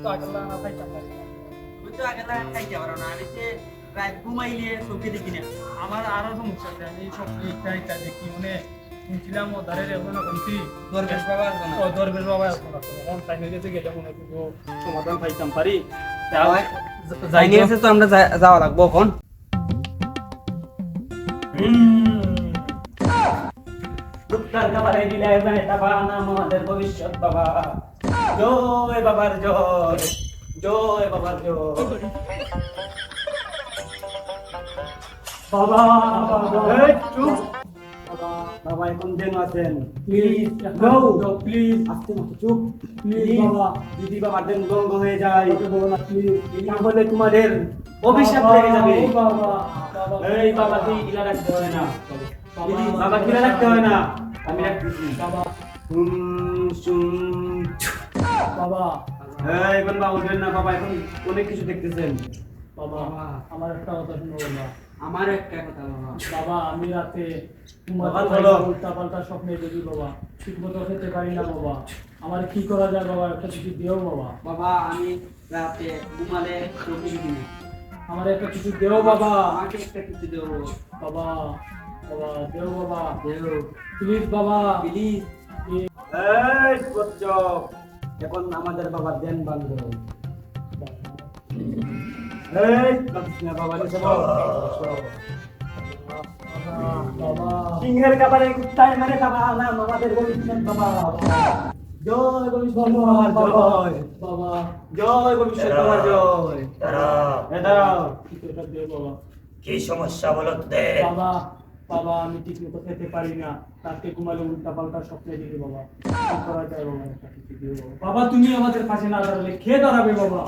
তো আগলা না খাইতাম না। তুই তো আগে লাগা খাইতে পারো না, আমি যে রাত ঘুমাইলে চোখে দেখি না। আমার আরো সমস্যা আছে, আমি সব ইচ্ছা দেখি মানে শুনছিলাম ও ধারে এখন শুনছি দরবেশ বাবা আছে না? ও দরবেশ বাবা এখন আছে এখন টাইম হয়ে গেছে গেলে মনে কিন্তু সমাধান পাইতাম পারি যাই নিয়ে গেছে তো আমরা যাওয়া লাগবো এখন। দুঃখার খাবারে দিলে বাবা নাম আমাদের ভবিষ্যৎ বাবা জয় বাবার জয় জয় বাবার জয় বাবা এই চুপ বাবা বাবা এখন যেন আছেন প্লিজ নো প্লিজ আস্তে মতো চুপ প্লিজ বাবা দিদি বাবার দেন গঙ্গ হয়ে যায় বলো না প্লিজ না হলে তোমাদের অভিশাপ লেগে যাবে বাবা এই বাবা তুই ইলা রাখতে হয় না বাবা কিলা রাখতে হয় না আমি রাখতেছি বাবা বাবা এই কোন বাবা উঠবেন না বাবা এখন অনেক কিছু দেখতেছেন বাবা আমার একটা কথা শুনো বাবা আমার একটা কথা বাবা। বাবা আমি রাতে বাবা, তোমার বলো। উল্টা পাল্টা স্বপ্নে দেখি বাবা ঠিক মতো খেতে পারি না বাবা আমার কি করা যায় বাবা একটা কিছু দিও বাবা বাবা আমি রাতে ঘুমালে চোখে দেখি না। আমার একটা কিছু দেও বাবা আমাকে একটা কিছু দেবো বাবা বাবা দেও বাবা দেবো প্লিজ বাবা প্লিজ। এই বচ্চ এখন আমাদের বাবা দেন বান্ধব এই কৃষ্ণ বাবা রে বাবা সিংহের কাবারে কুত্তায় মানে বাবা না আমাদের ভবিষ্যৎ বাবা জয় ভবিষ্যৎ বাবার জয় বাবা জয় ভবিষ্যৎ বাবার জয় এ দাঁড়াও কিছুটা দে বাবা কি সমস্যা বলো তোদের? বাবা বাবা আমি ঠিক মতো খেতে পারি না রাতে ঘুমালে উল্টা পাল্টা স্বপ্নে দেখি বাবা কি করা যায় বাবা একটা কিছু দিও বাবা বাবা তুমি আমাদের পাশে না দাঁড়ালে খেয়ে দাঁড়াবে বাবা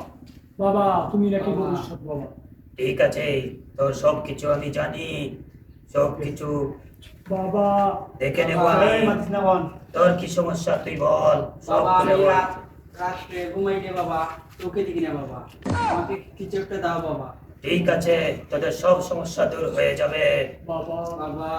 বাবা তুমি নাকি বাবা। ভবিষ্যৎ বাবা ঠিক আছে, তোর সব কিছু আমি জানি, সব কিছু বাবা দেখে নেবো বাবা, আমি। এই মাতিস না বল তোর কি সমস্যা তুই বল, সব বাবা খুলে আমি বল। রাত্রে ঘুমাইলে বাবা চোখে দেখি না বাবা, আমাকে কিছু একটা দাও বাবা। ঠিক আছে, তোদের সব সমস্যা দূর হয়ে যাবে। বাবা বাবা